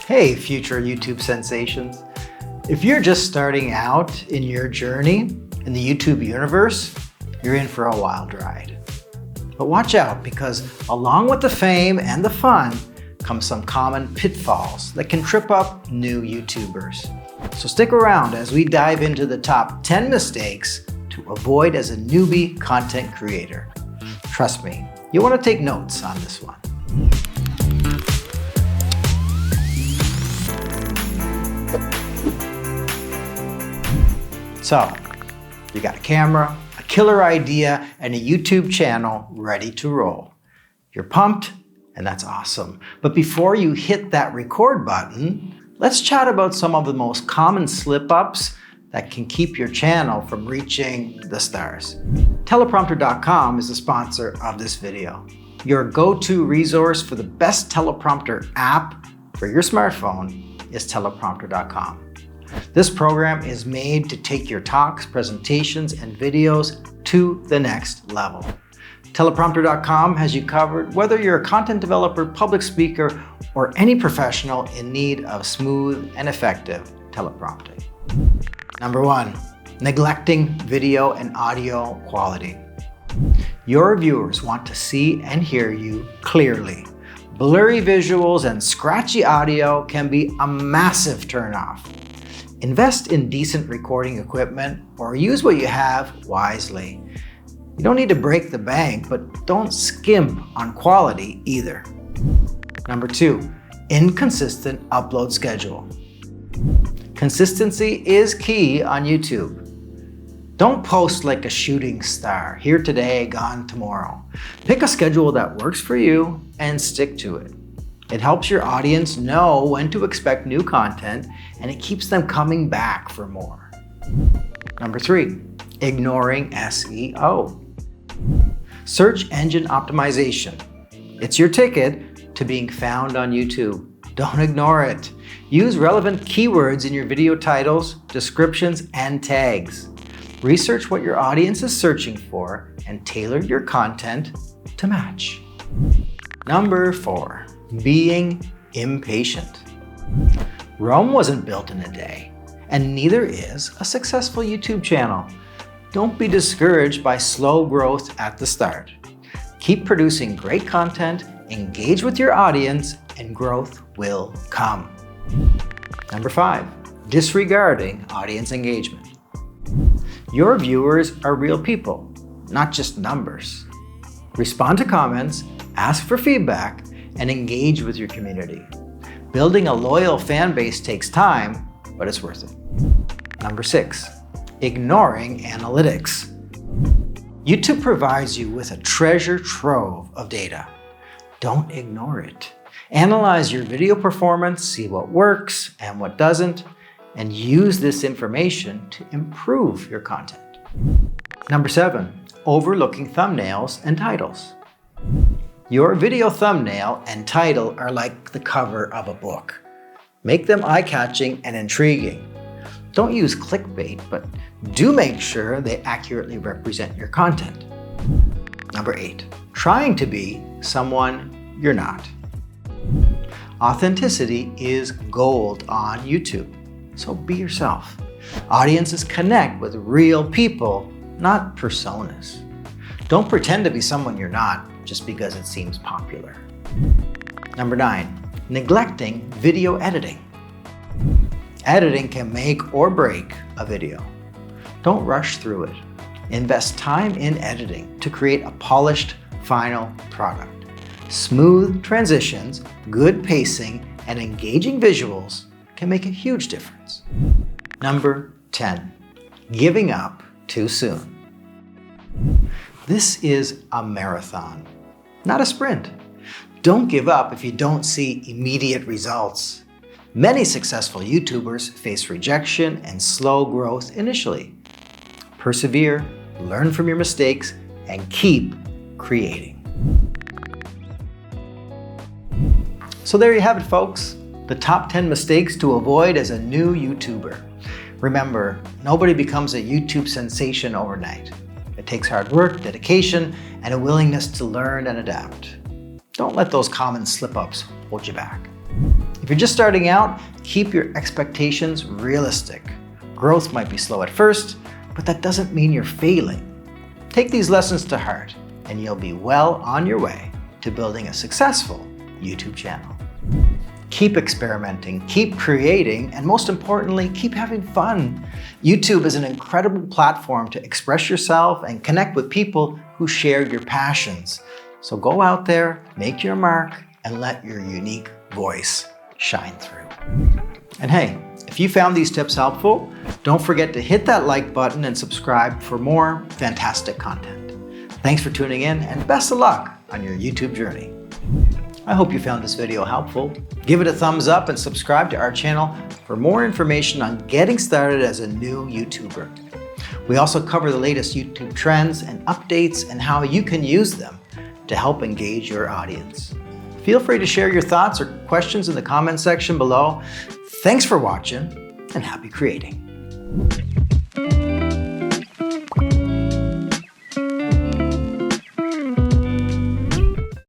Hey, future YouTube sensations. If you're just starting out in your journey in the YouTube universe, you're in for a wild ride. But watch out, because along with the fame and the fun comes some common pitfalls that can trip up new YouTubers. So stick around as we dive into the top 10 mistakes to avoid as a newbie content creator. Trust me, you'll want to take notes on this one. So, you got a camera, a killer idea, and a YouTube channel ready to roll. You're pumped, and that's awesome. But before you hit that record button, let's chat about some of the most common slip-ups that can keep your channel from reaching the stars. Teleprompter.com is the sponsor of this video. Your go-to resource for the best teleprompter app for your smartphone is teleprompter.com. This program is made to take your talks, presentations, and videos to the next level. Teleprompter.com has you covered whether you're a content developer, public speaker, or any professional in need of smooth and effective teleprompting. Number 1, neglecting video and audio quality. Your viewers want to see and hear you clearly. Blurry visuals and scratchy audio can be a massive turnoff. Invest in decent recording equipment or use what you have wisely. You don't need to break the bank, but don't skimp on quality either. Number 2, inconsistent upload schedule. Consistency is key on YouTube. Don't post like a shooting star, here today, gone tomorrow. Pick a schedule that works for you and stick to it. It helps your audience know when to expect new content, and it keeps them coming back for more. Number 3, ignoring SEO. Search engine optimization. It's your ticket to being found on YouTube. Don't ignore it. Use relevant keywords in your video titles, descriptions, and tags. Research what your audience is searching for and tailor your content to match. Number 4, being impatient. Rome wasn't built in a day, and neither is a successful YouTube channel. Don't be discouraged by slow growth at the start. Keep producing great content, engage with your audience, and growth will come. Number 5, disregarding audience engagement. Your viewers are real people, not just numbers. Respond to comments, ask for feedback, and engage with your community. Building a loyal fan base takes time, but it's worth it. Number 6, ignoring analytics. YouTube provides you with a treasure trove of data. Don't ignore it. Analyze your video performance, see what works and what doesn't, and use this information to improve your content. Number 7, overlooking thumbnails and titles. Your video thumbnail and title are like the cover of a book. Make them eye-catching and intriguing. Don't use clickbait, but do make sure they accurately represent your content. Number 8, trying to be someone you're not. Authenticity is gold on YouTube, so be yourself. Audiences connect with real people, not personas. Don't pretend to be someone you're not just because it seems popular. Number 9, neglecting video editing. Editing can make or break a video. Don't rush through it. Invest time in editing to create a polished final product. Smooth transitions, good pacing, and engaging visuals can make a huge difference. Number 10, giving up too soon. This is a marathon, not a sprint. Don't give up if you don't see immediate results. Many successful YouTubers face rejection and slow growth initially. Persevere, learn from your mistakes, and keep creating. So there you have it, folks. The top 10 mistakes to avoid as a new YouTuber. Remember, nobody becomes a YouTube sensation overnight. It takes hard work, dedication, and a willingness to learn and adapt. Don't let those common slip-ups hold you back. If you're just starting out, keep your expectations realistic. Growth might be slow at first, but that doesn't mean you're failing. Take these lessons to heart, and you'll be well on your way to building a successful YouTube channel. Keep experimenting, keep creating, and most importantly, keep having fun. YouTube is an incredible platform to express yourself and connect with people who share your passions. So go out there, make your mark, and let your unique voice shine through. And hey, if you found these tips helpful, don't forget to hit that like button and subscribe for more fantastic content. Thanks for tuning in, and best of luck on your YouTube journey. I hope you found this video helpful. Give it a thumbs up and subscribe to our channel for more information on getting started as a new YouTuber. We also cover the latest YouTube trends and updates and how you can use them to help engage your audience. Feel free to share your thoughts or questions in the comment section below. Thanks for watching, and happy creating.